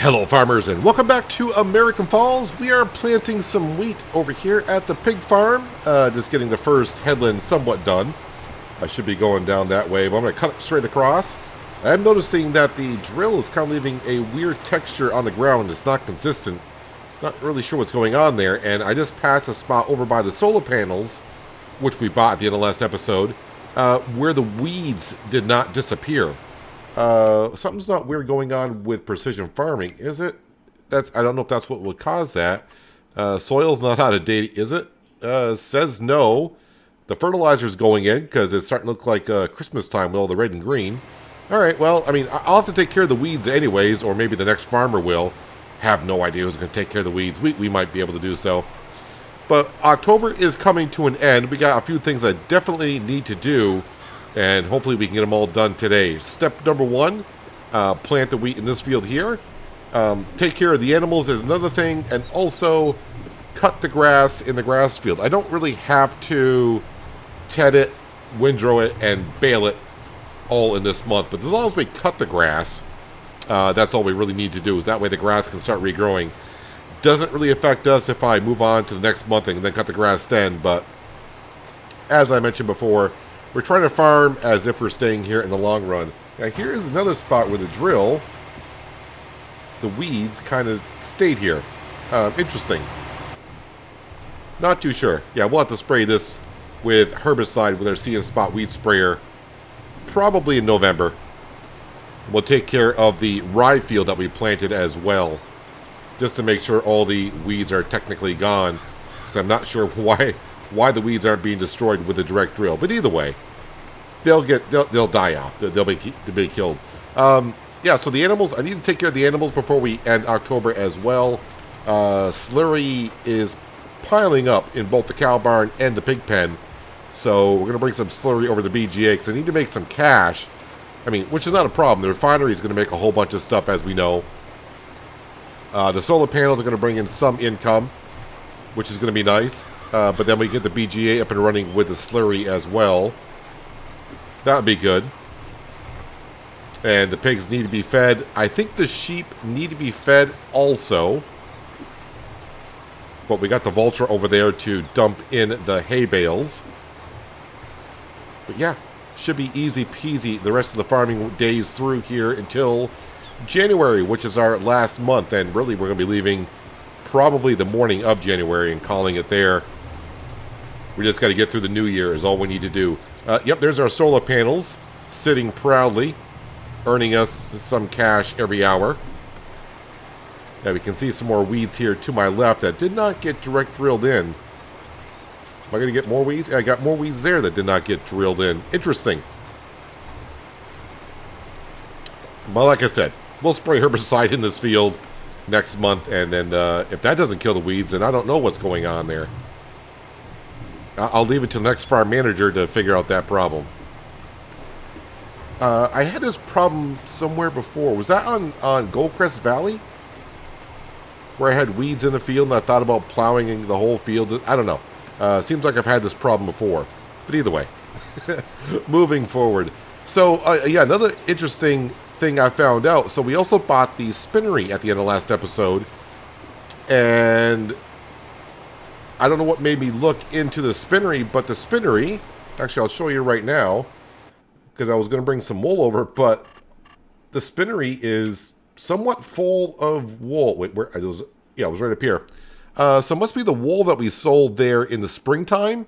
Hello farmers and welcome back to American Falls. We are planting some wheat over here at the pig farm. Just getting the first headland somewhat done. I should be going down that way, but I'm going to cut it straight across. I'm noticing that the drill is kind of leaving a weird texture on the ground. It's not consistent. Not really sure what's going on there. And I just passed a spot over by the solar panels, which we bought at the end of last episode, where the weeds did not disappear. Something's not weird going on with precision farming, is it? I don't know if that's what would cause that. Soil's not out of date, is it? Says no. The fertilizer's going in because it's starting to look like Christmas time with all the red and green. All right, well, I mean, I'll have to take care of the weeds anyways, or maybe the next farmer will. Have no idea who's going to take care of the weeds. We might be able to do so. But October is coming to an end. We got a few things I definitely need to do, and hopefully we can get them all done today. Step number one, plant the wheat in this field here. Take care of the animals is another thing, and also cut the grass in the grass field. I don't really have to ted it, windrow it, and bale it all in this month, but as long as we cut the grass, that's all we really need to do. Is that way the grass can start regrowing. Doesn't really affect us if I move on to the next month and then cut the grass then, but as I mentioned before, we're trying to farm as if we're staying here in the long run. Now here's another spot where the drill, the weeds kind of stayed here. Interesting. Not too sure. Yeah, we'll have to spray this with herbicide with our See and Spot weed sprayer probably in November. We'll take care of the rye field that we planted as well, just to make sure all the weeds are technically gone, because I'm not sure why the weeds aren't being destroyed with a direct drill. But either way, they'll die out. They'll be killed. Yeah, so the animals, I need to take care of the animals before we end October as well. Slurry is piling up in both the cow barn and the pig pen. So we're going to bring some slurry over to BGA because I need to make some cash. I mean, which is not a problem. The refinery is going to make a whole bunch of stuff, as we know. The solar panels are going to bring in some income, which is going to be nice. But then we get the BGA up and running with the slurry as well. That would be good. And the pigs need to be fed. I think the sheep need to be fed also. But we got the vulture over there to dump in the hay bales. But yeah, should be easy peasy the rest of the farming days through here until January, which is our last month. And really, we're going to be leaving probably the morning of January and calling it there. We just got to get through the new year is all we need to do. Yep, there's our solar panels sitting proudly, earning us some cash every hour. Yeah, we can see some more weeds here to my left that did not get direct drilled in. Am I going to get more weeds? I got more weeds there that did not get drilled in. Interesting. Well, like I said, we'll spray herbicide in this field next month, and then if that doesn't kill the weeds, then I don't know what's going on there. I'll leave it to the next farm manager to figure out that problem. I had this problem somewhere before. Was that on Goldcrest Valley? Where I had weeds in the field and I thought about plowing the whole field? I don't know. Seems like I've had this problem before. But either way. Moving forward. So, yeah, another interesting thing I found out. So we also bought the Refinery at the end of last episode. And I don't know what made me look into the Refinery, but the Refinery, actually I'll show you right now, because I was going to bring some wool over, but the Refinery is somewhat full of wool. Wait, where? It was right up here. So it must be the wool that we sold there in the springtime.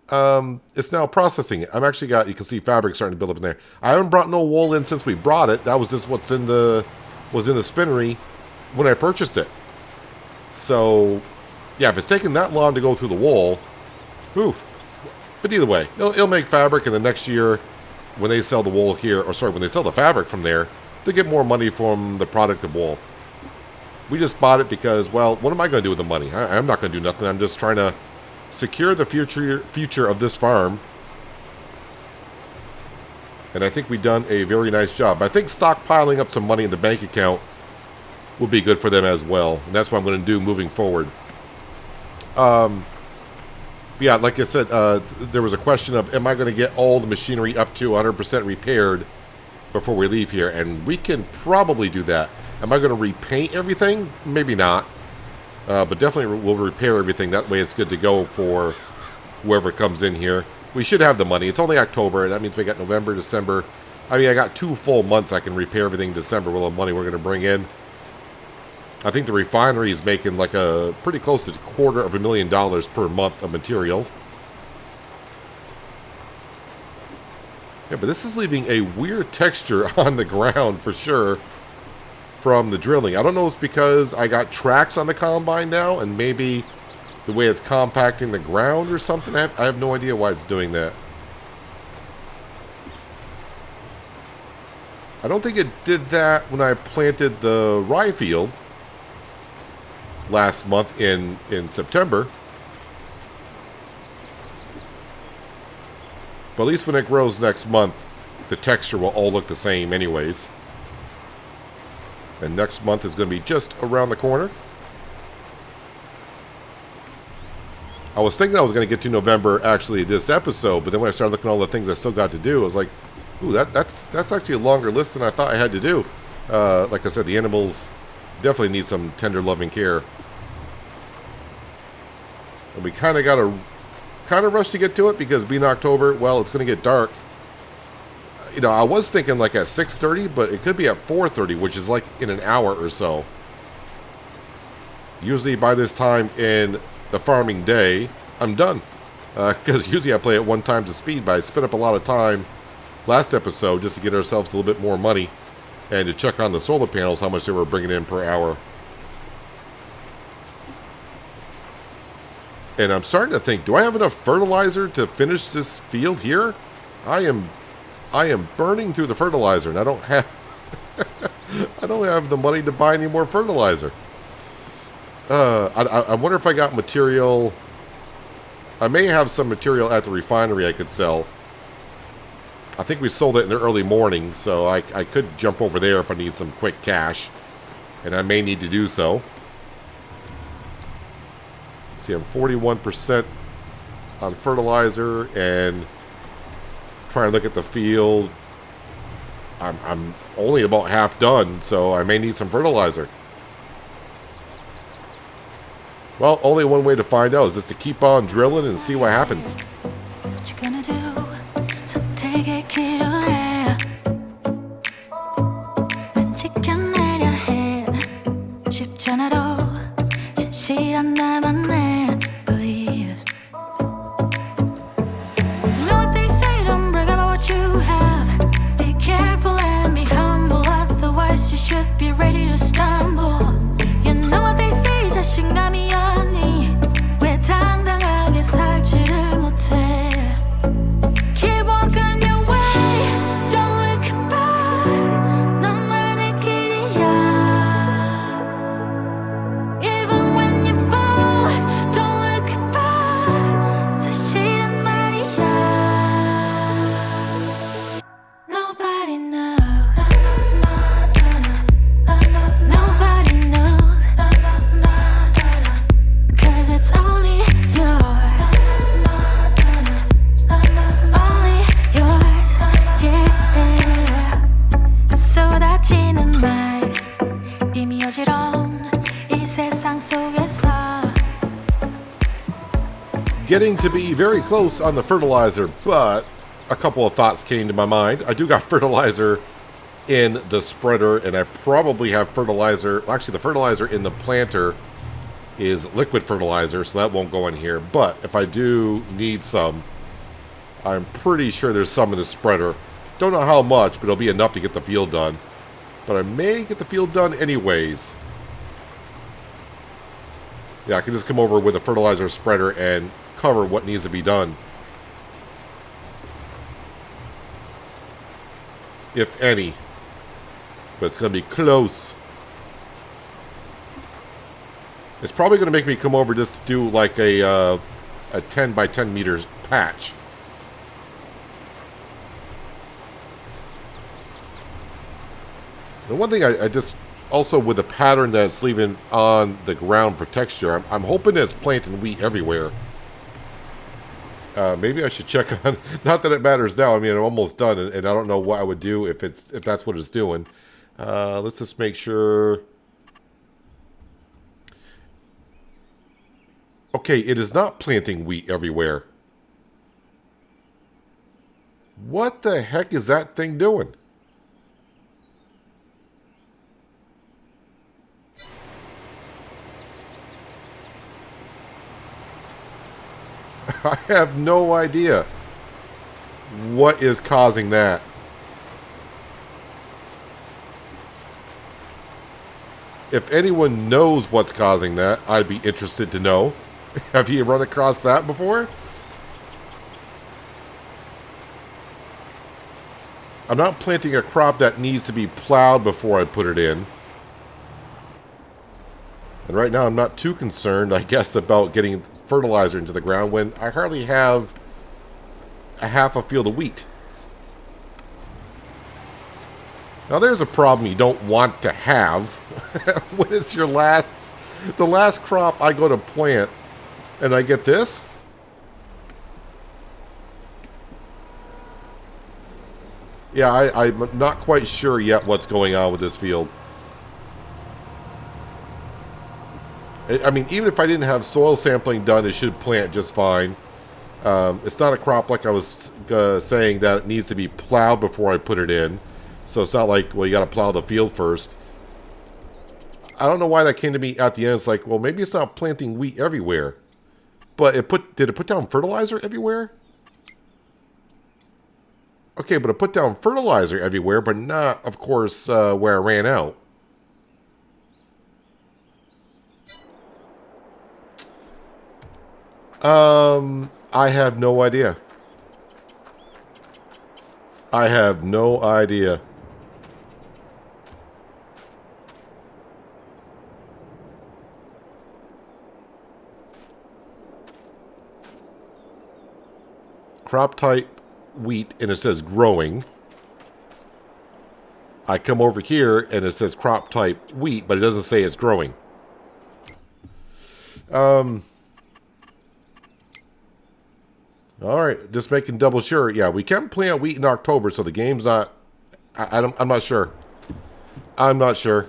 It's now processing it. I'm actually got, you can see fabric starting to build up in there. I haven't brought no wool in since we brought it. That was just what's in the Refinery when I purchased it. So, yeah, if it's taking that long to go through the wool, whew. But either way, it'll make fabric, and the next year, when they sell the wool here, or sorry, when they sell the fabric from there, they get more money from the product of wool. We just bought it because, well, what am I going to do with the money? I'm not going to do nothing. I'm just trying to secure the future of this farm. And I think we've done a very nice job. I think stockpiling up some money in the bank account will be good for them as well. And that's what I'm going to do moving forward. Yeah, like I said, there was a question of, am I going to get all the machinery up to 100% repaired before we leave here? And we can probably do that. Am I going to repaint everything? Maybe not. But definitely we'll repair everything. That way it's good to go for whoever comes in here. We should have the money. It's only October. That means we got November, December. I mean, I got 2 full months I can repair everything in December with the money we're going to bring in. I think the refinery is making like a pretty close to $250,000 per month of material. Yeah, but this is leaving a weird texture on the ground for sure from the drilling. I don't know if it's because I got tracks on the combine now and maybe the way it's compacting the ground or something. I have no idea why it's doing that. I don't think it did that when I planted the rye field last month in September. But at least when it grows next month, the texture will all look the same anyways. And next month is going to be just around the corner. I was thinking I was going to get to November, actually, this episode, but then when I started looking at all the things I still got to do, I was like, ooh, that's actually a longer list than I thought I had to do. Like I said, the animals definitely need some tender, loving care. And we kind of got to rush to get to it because being October, well, it's going to get dark. You know, I was thinking like at 6:30, but it could be at 4:30, which is like in an hour or so. Usually by this time in the farming day, I'm done. Because usually I play at 1 times the speed, but I spent up a lot of time last episode just to get ourselves a little bit more money and to check on the solar panels, how much they were bringing in per hour. And I'm starting to think, do I have enough fertilizer to finish this field here? I am burning through the fertilizer, and I don't have I don't have the money to buy any more fertilizer. I wonder if I got material. I may have some material at the refinery I could sell. I think we sold it in the early morning, so I could jump over there if I need some quick cash, and I may need to do so. See, I'm 41% on fertilizer, and trying to look at the field. I'm only about half done, so I may need some fertilizer. Well, only one way to find out is just to keep on drilling and see what happens. What you gonna do? So take it 기도해. 왠지 견내려 해. 쉽지 않아도 진실한 나만의 beliefs. You know what they say, don't brag about what you have. Be careful and be humble, otherwise you should be ready to stumble. You know what they say, 자신감이 없니? 왜 당당하게 살지를 못해? Keep walking your way, don't look back. 너만의 길이야. Even when you fall, don't look back. 사실은 말이야. Nobody knows. Nobody knows. 'Cause it's only yours. Only yours, yeah. 쏟아지는 말 이미 어지러운 이 세상 속에서. Getting to be very close on the fertilizer, but a couple of thoughts came to my mind. I do got fertilizer in the spreader, and I probably have fertilizer. Actually, the fertilizer in the planter is liquid fertilizer, so that won't go in here. But if I do need some, I'm pretty sure there's some in the spreader. Don't know how much, but it'll be enough to get the field done. But I may get the field done anyways. Yeah, I can just come over with a fertilizer spreader and cover what needs to be done. If any. But it's going to be close. It's probably going to make me come over just to do like a 10 by 10 meters patch. The one thing I just, also with the pattern that it's leaving on the ground for texture, I'm hoping that it's planting wheat everywhere. Maybe I should check on, not that it matters now, I mean, I'm almost done, and I don't know what I would do if that's what it's doing. Let's just make sure. Okay, it is not planting wheat everywhere. What the heck is that thing doing? I have no idea what is causing that. If anyone knows what's causing that, I'd be interested to know. Have you run across that before? I'm not planting a crop that needs to be plowed before I put it in. And right now I'm not too concerned, I guess, about getting fertilizer into the ground when I hardly have a half a field of wheat. Now there's a problem you don't want to have. When it's the last crop I go to plant and I get this? Yeah, I'm not quite sure yet what's going on with this field. I mean, even if I didn't have soil sampling done, it should plant just fine. It's not a crop like I was saying that it needs to be plowed before I put it in. So it's not like, well, you got to plow the field first. I don't know why that came to me at the end. It's like, well, maybe it's not planting wheat everywhere. But did it put down fertilizer everywhere? Okay, but it put down fertilizer everywhere, but not, of course, where I ran out. I have no idea. I have no idea. Crop type wheat, and it says growing. I come over here and it says crop type wheat, but it doesn't say it's growing. All right, just making double sure. Yeah, we can plant wheat in October, so the game's not. I'm not sure. I'm not sure.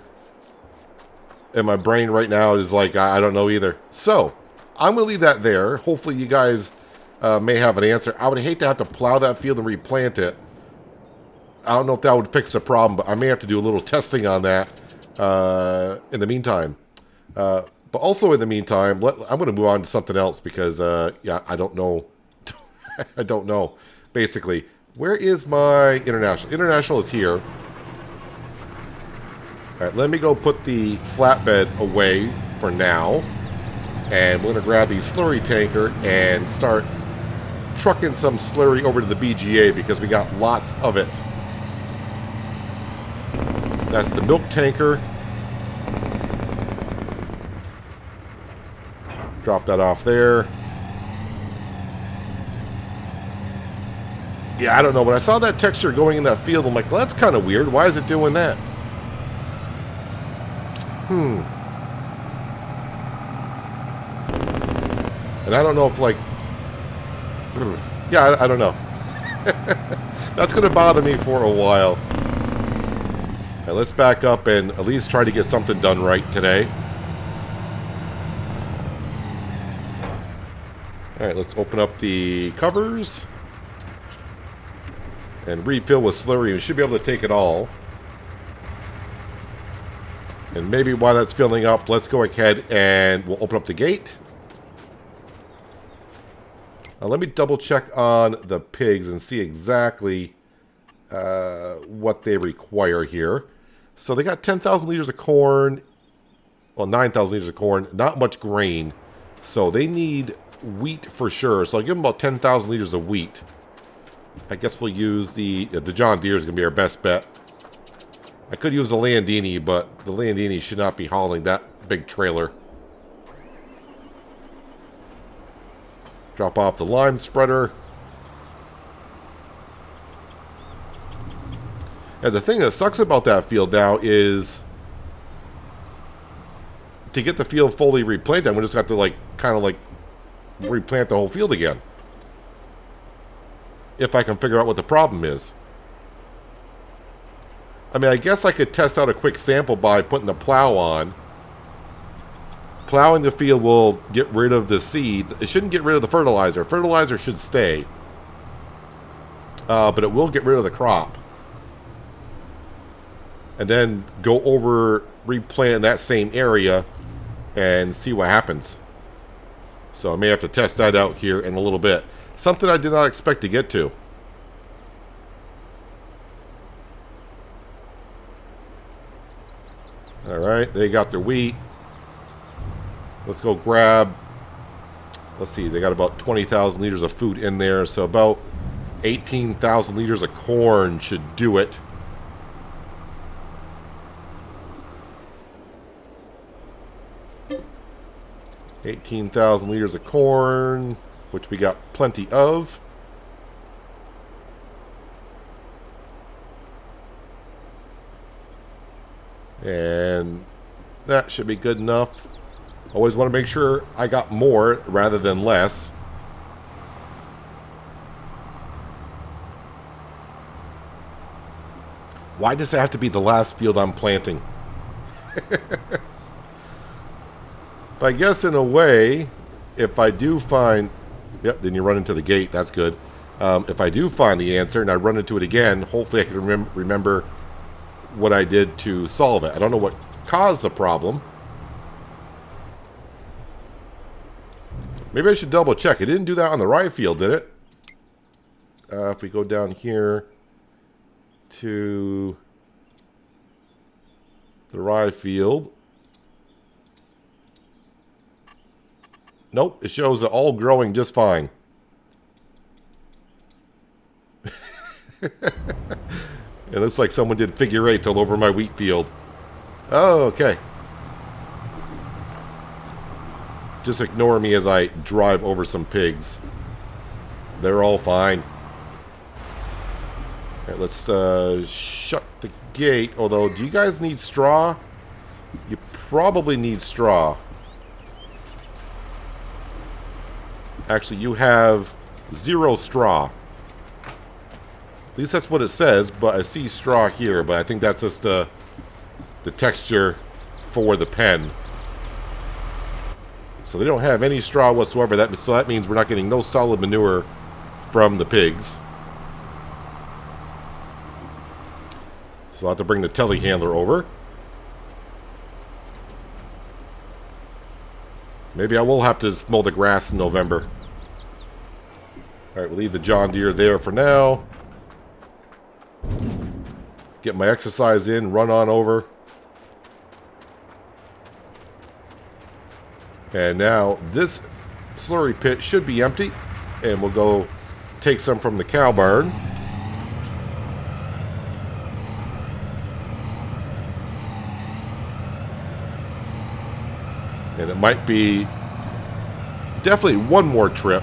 And my brain right now is like, I don't know either. So I'm gonna leave that there. Hopefully, you guys may have an answer. I would hate to have to plow that field and replant it. I don't know if that would fix the problem, but I may have to do a little testing on that in the meantime. But also in the meantime, I'm going to move on to something else because, yeah, I don't know. I don't know, basically. Where is my international? International is here. All right, let me go put the flatbed away for now. And we're going to grab the slurry tanker and start trucking some slurry over to the BGA because we got lots of it. That's the milk tanker. Drop that off there. Yeah, I don't know. When I saw that texture going in that field, I'm like, well, that's kind of weird. Why is it doing that? And I don't know if, like... Yeah, I don't know. That's going to bother me for a while. Right, let's back up and at least try to get something done right today. Alright, let's open up the covers. And refill with slurry. We should be able to take it all. And maybe while that's filling up, let's go ahead and we'll open up the gate. Let me double check on the pigs and see exactly what they require here. So they got 10,000 liters of corn. Well, 9,000 liters of corn. Not much grain. So they need wheat for sure. So I'll give them about 10,000 liters of wheat. I guess we'll use the John Deere is going to be our best bet. I could use the Landini, but the Landini should not be hauling that big trailer. Drop off the lime spreader. And the thing that sucks about that field now is to get the field fully replanted, I'm going to just have to like kind of like replant the whole field again. If I can figure out what the problem is. I mean, I guess I could test out a quick sample by putting the plow on. Plowing the field will get rid of the seed. It shouldn't get rid of the fertilizer. Fertilizer should stay. But it will get rid of the crop. And then go over, replant in that same area, and see what happens. So I may have to test that out here in a little bit. Something I did not expect to get to. Alright, they got their wheat. Let's go grab, let's see, they got about 20,000 liters of food in there, so about 18,000 liters of corn should do it. $18,000 liters of corn, which we got plenty of. And that should be good enough. Always want to make sure I got more rather than less. Why does it have to be the last field I'm planting? But I guess in a way, if I do find... Yep, then you run into the gate. That's good. If I do find the answer and I run into it again, hopefully I can remember what I did to solve it. I don't know what caused the problem. Maybe I should double check. It didn't do that on the rye field, did it? If we go down here to the rye field. Nope, it shows it all growing just fine. It looks like someone did figure eights all over my wheat field. Oh, okay. Just ignore me as I drive over some pigs. They're all fine. All right, let's shut the gate. Although, do you guys need straw? You probably need straw. Actually, you have 0 straw. At least that's what it says, but I see straw here, but I think that's just the texture for the pen. So they don't have any straw whatsoever. So that means we're not getting no solid manure from the pigs. So I'll have to bring the telehandler over. Maybe I will have to mow the grass in November. Alright, we'll leave the John Deere there for now. Get my exercise in, run on over. And now this slurry pit should be empty. And we'll go take some from the cow barn. And it might be definitely one more trip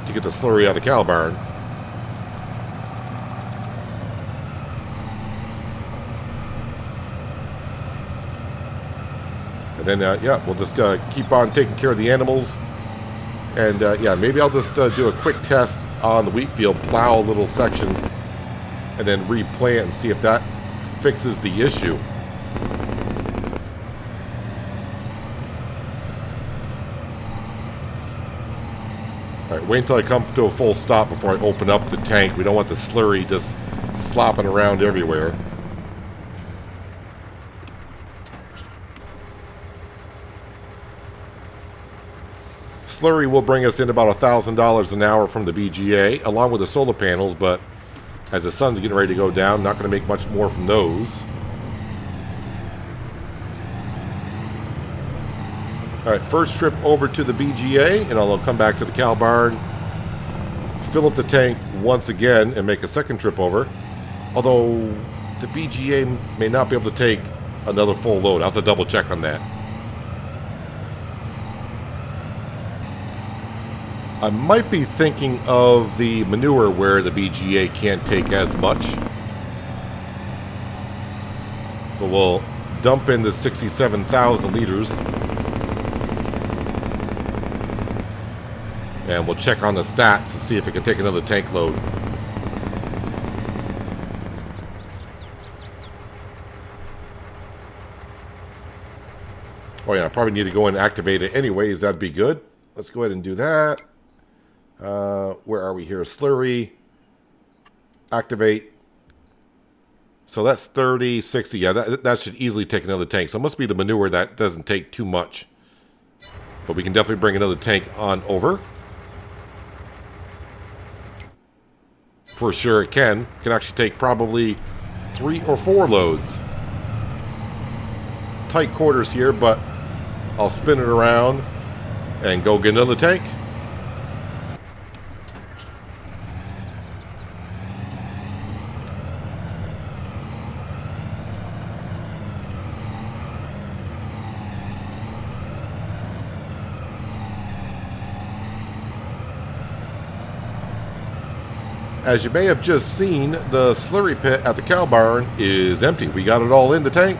to get the slurry out of the cow barn. And then, yeah, we'll just keep on taking care of the animals. And, yeah, maybe I'll just do a quick test on the wheat field, plow a little section, and then replant and see if that fixes the issue. Alright, wait until I come to a full stop before I open up the tank. We don't want the slurry just slopping around everywhere. Slurry will bring us in about $1,000 an hour from the BGA, along with the solar panels, but as the sun's getting ready to go down, not going to make much more from those. Alright, first trip over to the BGA, and I'll come back to the cow barn, fill up the tank once again, and make a second trip over. Although, the BGA may not be able to take another full load. I'll have to double check on that. I might be thinking of the manure where the BGA can't take as much. But we'll dump in the 67,000 liters. And we'll check on the stats to see if it can take another tank load. Oh yeah, I probably need to go and activate it anyways. That'd be good. Let's go ahead and do that. Where are we here? Slurry. Activate. So that's 30, 60. Yeah, that should easily take another tank. So it must be the manure that doesn't take too much. But we can definitely bring another tank on over. For sure it can. Can actually take probably 3 or 4 loads. Tight quarters here, but I'll spin it around and go get another tank. As you may have just seen, the slurry pit at the cow barn is empty. We got it all in the tank,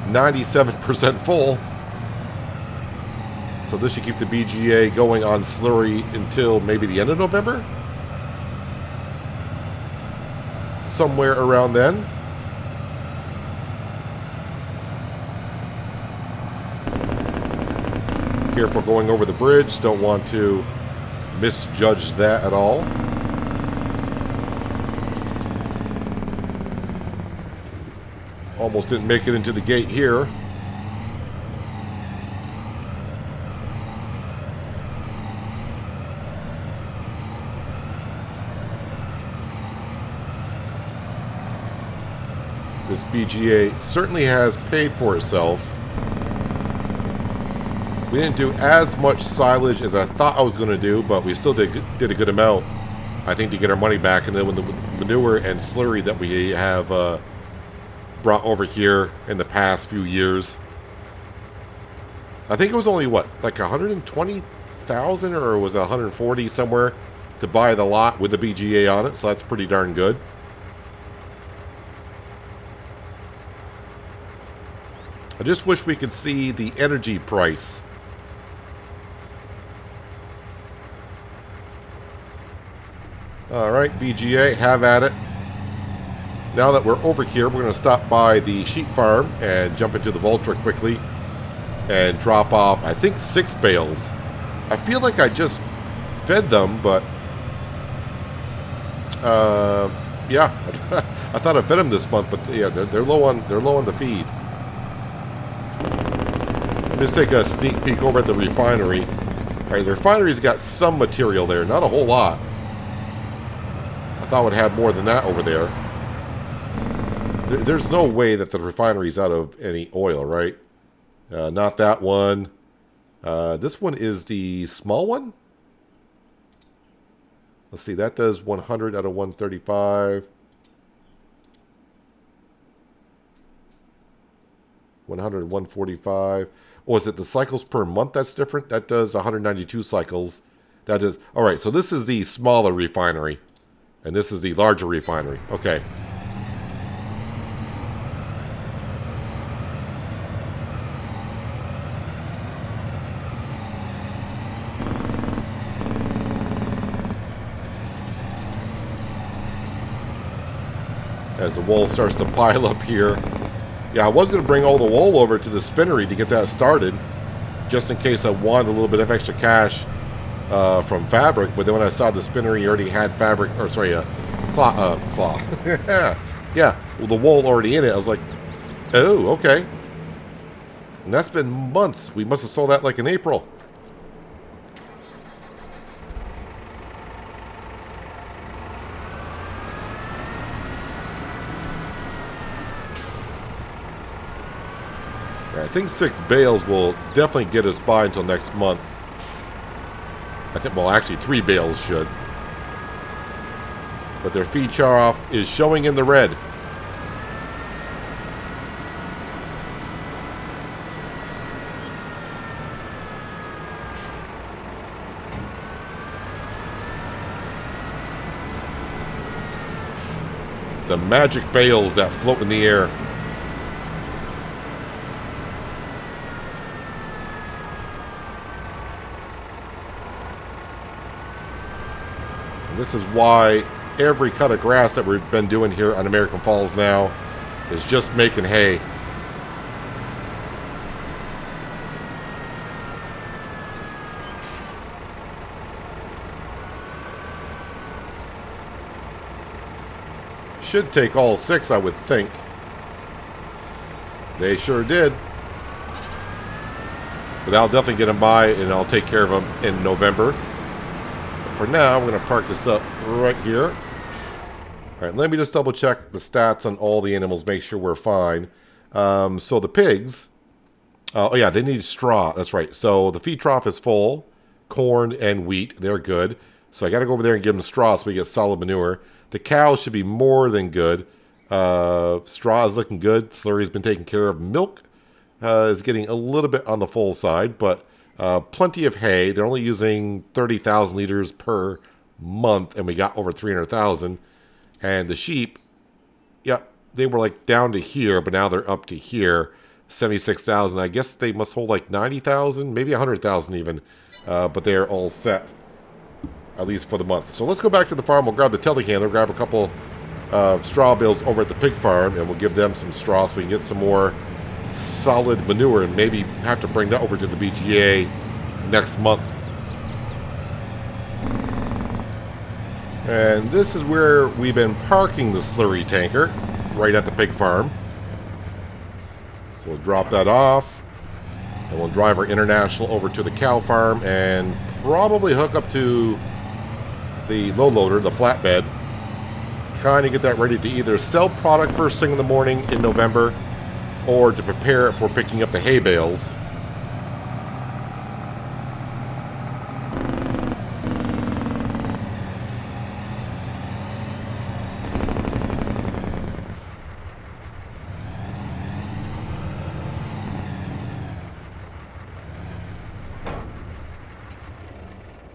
97% full. So this should keep the BGA going on slurry until maybe the end of November? Somewhere around then. Careful going over the bridge. Don't want to misjudge that at all. Almost didn't make it into the gate here. This BGA certainly has paid for itself. We didn't do as much silage as I thought I was going to do, but we still did a good amount, I think, to get our money back. And then with the manure and slurry that we have brought over here in the past few years, I think it was only, what, like 120,000 or was it 140 somewhere to buy the lot with the BGA on it, so that's pretty darn good. I just wish we could see the energy price. Alright, BGA, have at it. Now that we're over here, we're going to stop by the sheep farm and jump into the Voltra quickly and drop off, I think, 6 bales. I feel like I just fed them, but yeah, I thought I fed them this month, but yeah, they're low on the feed. Let's take a sneak peek over at the refinery. All right, the refinery's got some material there, not a whole lot. I thought we'd have more than that over there. There's no way that the refinery's out of any oil, right? Not that one. This one is the small one. Let's see, that does 100 out of 135. 100, 145. Oh, is it the cycles per month that's different? That does 192 cycles. That is, all right, so this is the smaller refinery. And this is the larger refinery. Okay. As the wool starts to pile up here. Yeah, I was going to bring all the wool over to the spinnery to get that started, just in case I wanted a little bit of extra cash from fabric. But then when I saw the spinnery already had fabric, or sorry, cloth. Yeah, well, the wool already in it. I was like, oh, okay. And that's been months. We must have sold that like in April. I think 6 bales will definitely get us by until next month. I think, well, actually 3 bales should. But their feed char off is showing in the red. The magic bales that float in the air. This is why every cut of grass that we've been doing here on American Falls now is just making hay. should take all 6, I would think. They sure did. But I'll definitely get them by, and I'll take care of them in November. But for now, we're going to park this up right here. All right, let me just double check the stats on all the animals, make sure we're fine. So the pigs, oh yeah, they need straw. That's right. So the feed trough is full. Corn and wheat, they're good. So I got to go over there and give them straw so we get solid manure. The cows should be more than good. Straw is looking good. Slurry's been taken care of. Milk is getting a little bit on the full side, but plenty of hay. They're only using 30,000 liters per month, and we got over 300,000. And the sheep, yeah, they were like down to here, but now they're up to here, 76,000. I guess they must hold like 90,000, maybe 100,000 even, but they're all set, at least for the month. So let's go back to the farm. We'll grab the telehandler, grab a couple straw bales over at the pig farm, and we'll give them some straw so we can get some more solid manure, and maybe have to bring that over to the BGA next month. And this is where we've been parking the slurry tanker, right at the pig farm. So we'll drop that off, and we'll drive our international over to the cow farm and probably hook up to the low loader, the flatbed. Kind of get that ready to either sell product first thing in the morning in November, or to prepare it for picking up the hay bales.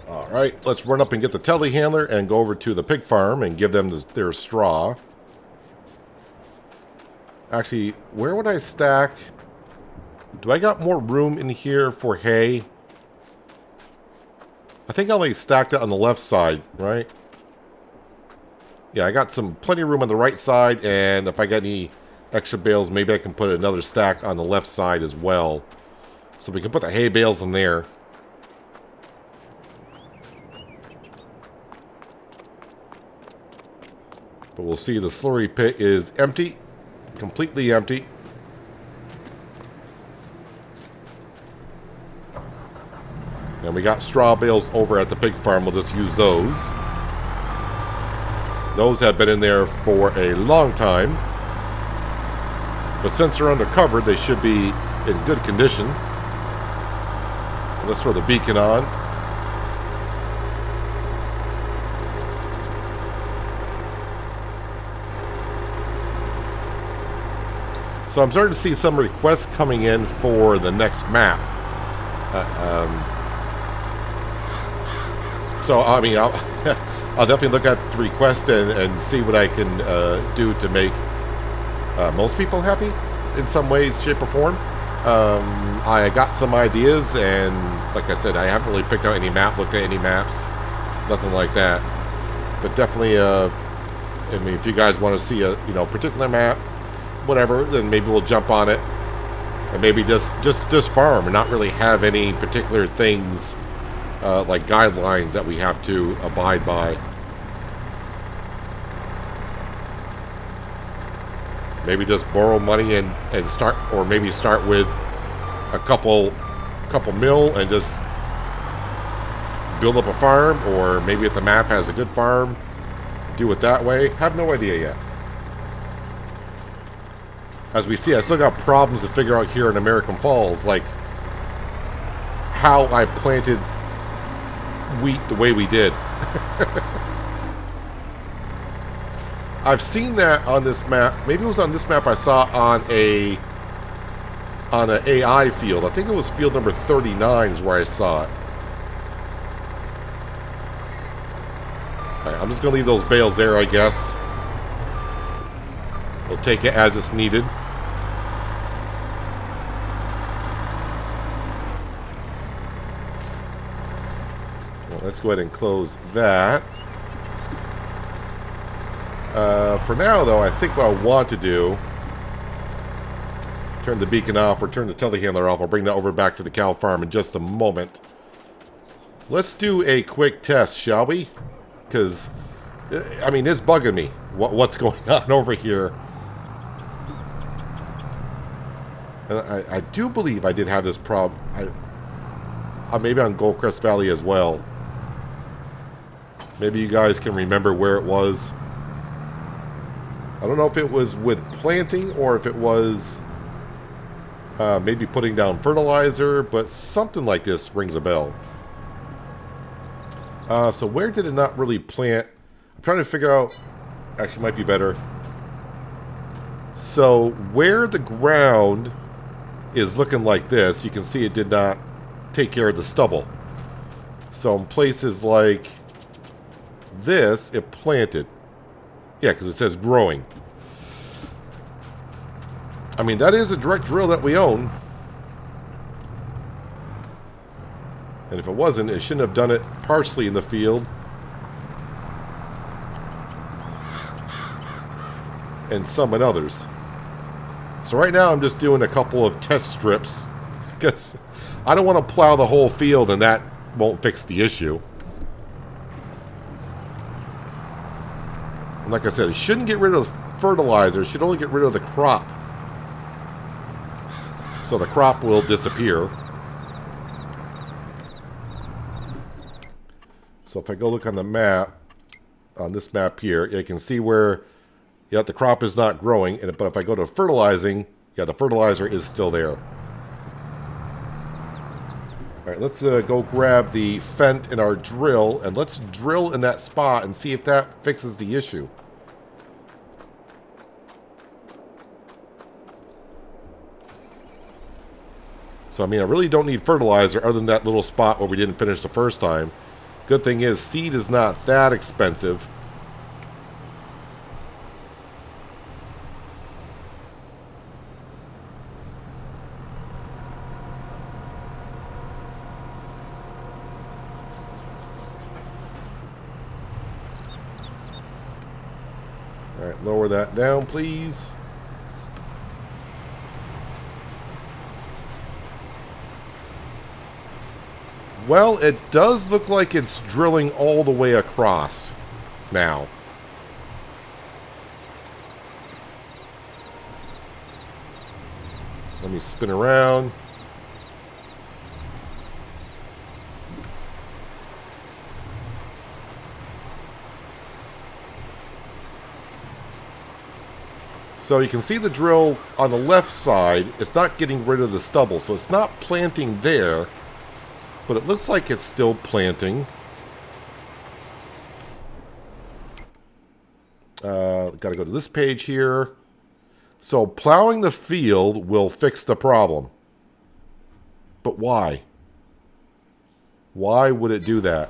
Alright, let's run up and get the telehandler and go over to the pig farm and give them their straw. Actually, where would I stack? Do I got more room in here for hay? I think I only stacked it on the left side, right? Yeah, I got plenty of room on the right side, and if I got any extra bales, maybe I can put another stack on the left side as well. So we can put the hay bales in there. But we'll see the slurry pit is empty. Completely empty. And we got straw bales over at the pig farm. We'll just use those. Those have been in there for a long time. But since they're undercover, they should be in good condition. Let's throw the beacon on. So I'm starting to see some requests coming in for the next map. So, I mean, I'll definitely look at the request and see what I can do to make most people happy in some ways, shape, or form. I got some ideas, and like I said, I haven't really picked out any map, looked at any maps, nothing like that. But definitely, I mean, if you guys want to see a particular map, whatever, then maybe we'll jump on it, and maybe just farm and not really have any particular things like guidelines that we have to abide by. Maybe just borrow money and start, or maybe start with a couple mil and just build up a farm, or maybe if the map has a good farm, do it that way. Have no idea yet. As we see, I still got problems to figure out here in American Falls, like how I planted wheat the way we did. I've seen that on this map. Maybe it was on this map I saw on an AI field. I think it was field number 39 is where I saw it. All right, I'm just going to leave those bales there, I guess. We'll take it as it's needed. Well, let's go ahead and close that. For now, though, I think what I want to do, turn the beacon off or turn the telehandler off. I'll bring that over back to the cow farm in just a moment. Let's do a quick test, shall we? Because I mean, it's bugging me. What's going on over here? And I do believe I did have this problem. Maybe on Goldcrest Valley as well. Maybe you guys can remember where it was. I don't know if it was with planting or if it was maybe putting down fertilizer, but something like this rings a bell. So where did it not really plant? I'm trying to figure out. Actually, might be better. So where the ground is looking like this, you can see it did not take care of the stubble. So in places like this, it planted. Yeah, because it says growing. I mean, that is a direct drill that we own. And if it wasn't, it shouldn't have done it partially in the field. And some in others. So right now I'm just doing a couple of test strips. Because I don't want to plow the whole field and that won't fix the issue. And like I said, it shouldn't get rid of fertilizer. It should only get rid of the crop. So the crop will disappear. So if I go look on the map, on this map here, you can see where, yeah, the crop is not growing. But if I go to fertilizing, yeah, the fertilizer is still there. All right, let's go grab the Fent and our drill, and let's drill in that spot and see if that fixes the issue. So, I mean, I really don't need fertilizer other than that little spot where we didn't finish the first time. Good thing is, seed is not that expensive. All right, lower that down, please. Well, it does look like it's drilling all the way across now. Let me spin around. So you can see the drill on the left side. It's not getting rid of the stubble, so it's not planting there. But it looks like it's still planting. Got to go to this page here. So plowing the field will fix the problem. But why? Why would it do that?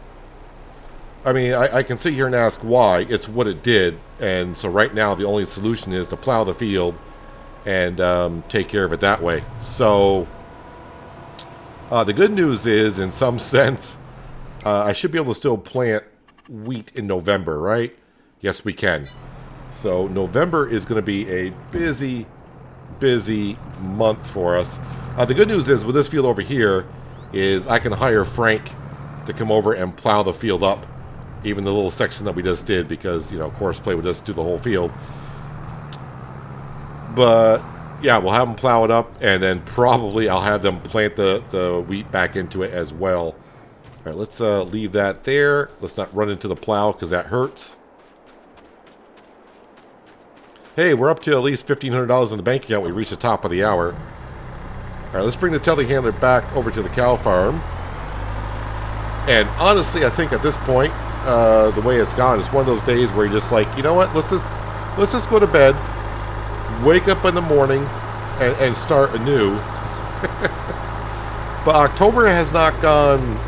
I mean, I can sit here and ask why. It's what it did. And so right now the only solution is to plow the field and take care of it that way. So the good news is, in some sense, I should be able to still plant wheat in November, right? Yes, we can. So November is going to be a busy, busy month for us. The good news is, with this field over here, is I can hire Frank to come over and plow the field up. Even the little section that we just did, because, you know, course play would just do the whole field. But yeah, we'll have them plow it up, and then probably I'll have them plant the wheat back into it as well. All right, let's leave that there. Let's not run into the plow, because that hurts. Hey, we're up to at least $1,500 in the bank account. We reached the top of the hour. All right, let's bring the telehandler back over to the cow farm. And honestly, I think at this point, the way it's gone, it's one of those days where you're just like, you know what? Let's just go to bed. Wake up in the morning and start anew. But October has not gone.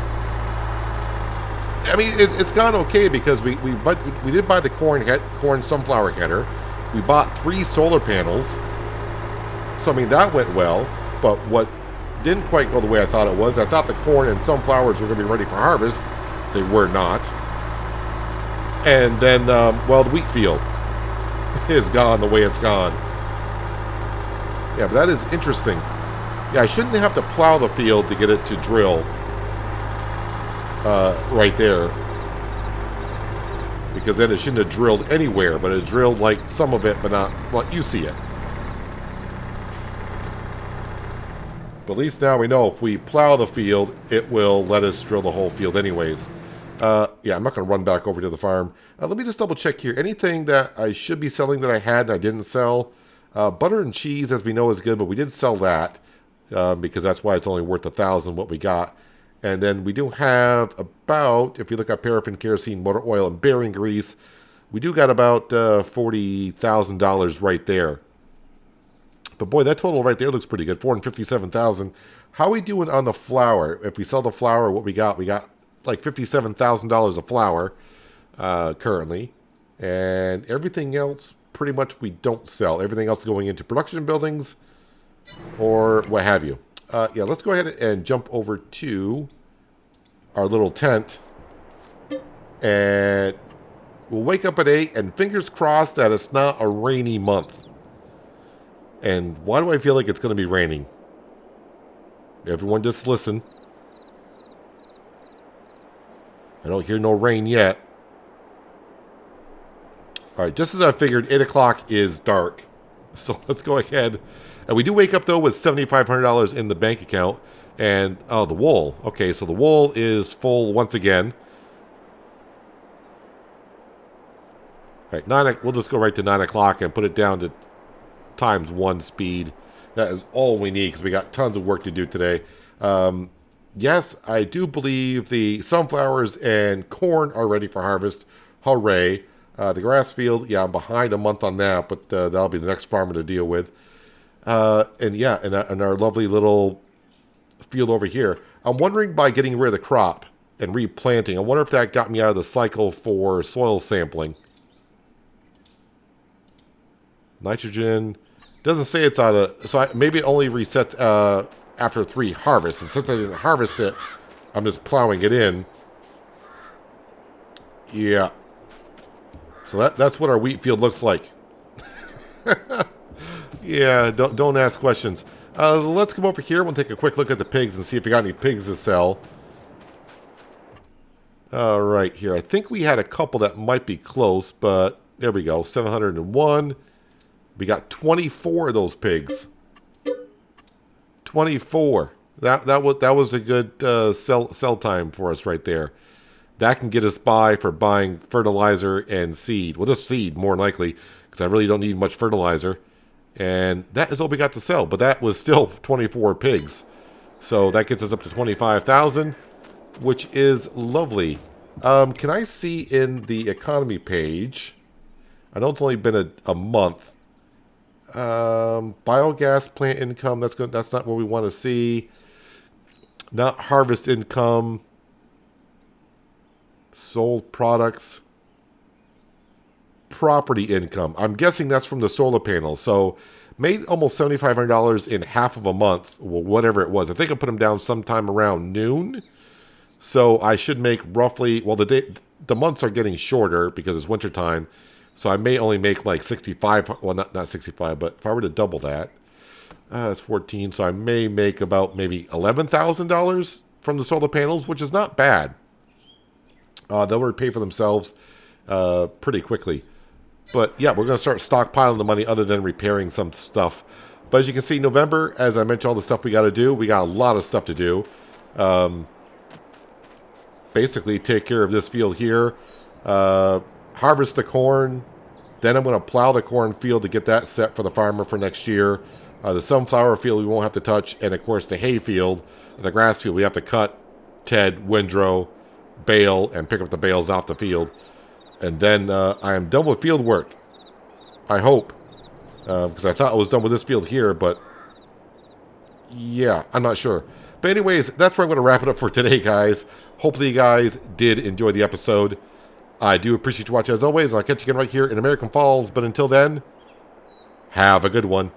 I mean, it's gone okay, because we did buy the corn sunflower header. We bought 3 solar panels. So I mean, that went well. But what didn't quite go the way I thought it was, I thought the corn and sunflowers were going to be ready for harvest. They were not. And then, well, the wheat field is gone the way it's gone. Yeah, but that is interesting. Yeah, I shouldn't have to plow the field to get it to drill right there. because then it shouldn't have drilled anywhere, but it drilled like some of it, but not, well, you see it. But at least now we know if we plow the field, it will let us drill the whole field anyways. Yeah, I'm not going to run back over to the farm. Let me just double check here. Anything that I should be selling that I had and I didn't sell? Butter and cheese, as we know, is good, but we did sell that because that's why it's only worth $1,000 what we got. And then we do have about, if you look at paraffin, kerosene, motor oil, and bearing grease, we do got about $40,000 right there. But boy, that total right there looks pretty good, $457,000. How are we doing on the flour? If we sell the flour, what we got like $57,000 of flour currently. And everything else, pretty much we don't sell. Everything else is going into production buildings or what have you. Yeah, let's go ahead and jump over to our little tent. And we'll wake up at 8 and fingers crossed that it's not a rainy month. And why do I feel like it's going to be raining? Everyone just listen. I don't hear no rain yet. All right, just as I figured, 8 o'clock is dark. So let's go ahead. And we do wake up, though, with $7,500 in the bank account. And, oh, the wool. Okay, so the wool is full once again. All right, we'll just go right to 9 o'clock and put it down to ×1 speed. That is all we need because we got tons of work to do today. Yes, I do believe the sunflowers and corn are ready for harvest. Hooray. The grass field, yeah, I'm behind a month on that, but that'll be the next farmer to deal with. And yeah, and our lovely little field over here. I'm wondering, by getting rid of the crop and replanting, I wonder if that got me out of the cycle for soil sampling. Nitrogen doesn't say it's out of, so maybe it only resets after 3 harvests. And since I didn't harvest it, I'm just plowing it in. Yeah. So that's what our wheat field looks like. Yeah, don't ask questions. Let's come over here. We'll take a quick look at the pigs and see if we got any pigs to sell. All right, here. I think we had a couple that might be close, but there we go. 701. We got 24 of those pigs. 24. That was a good sell time for us right there. That can get us by for buying fertilizer and seed. Well, just seed, more likely, because I really don't need much fertilizer. And that is all we got to sell. But that was still 24 pigs. So that gets us up to 25,000, which is lovely. Can I see in the economy page? I know it's only been a month. Biogas plant income, that's good. That's not what we want to see. Not harvest income. Sold products. Property income. I'm guessing that's from the solar panels. So made almost $7,500 in half of a month, well, whatever it was. I think I put them down sometime around noon. So I should make roughly, well, the months are getting shorter because it's wintertime. So I may only make like 65, well, not 65, but if I were to double that, that's 14. So I may make about maybe $11,000 from the solar panels, which is not bad. They'll repay for themselves pretty quickly. But yeah, we're going to start stockpiling the money other than repairing some stuff. But as you can see, November, as I mentioned, all the stuff we got to do, we got a lot of stuff to do. Basically, take care of this field here. Harvest the corn. Then I'm going to plow the corn field to get that set for the farmer for next year. The sunflower field we won't have to touch. And of course, the hay field, the grass field, we have to cut, ted, windrow, bale, and pick up the bales off the field. And then I am done with field work. I hope. Because I thought I was done with this field here, but yeah, I'm not sure. But anyways, that's where I'm going to wrap it up for today, guys. Hopefully you guys did enjoy the episode. I do appreciate you watching as always. I'll catch you again right here in American Falls. But until then, have a good one.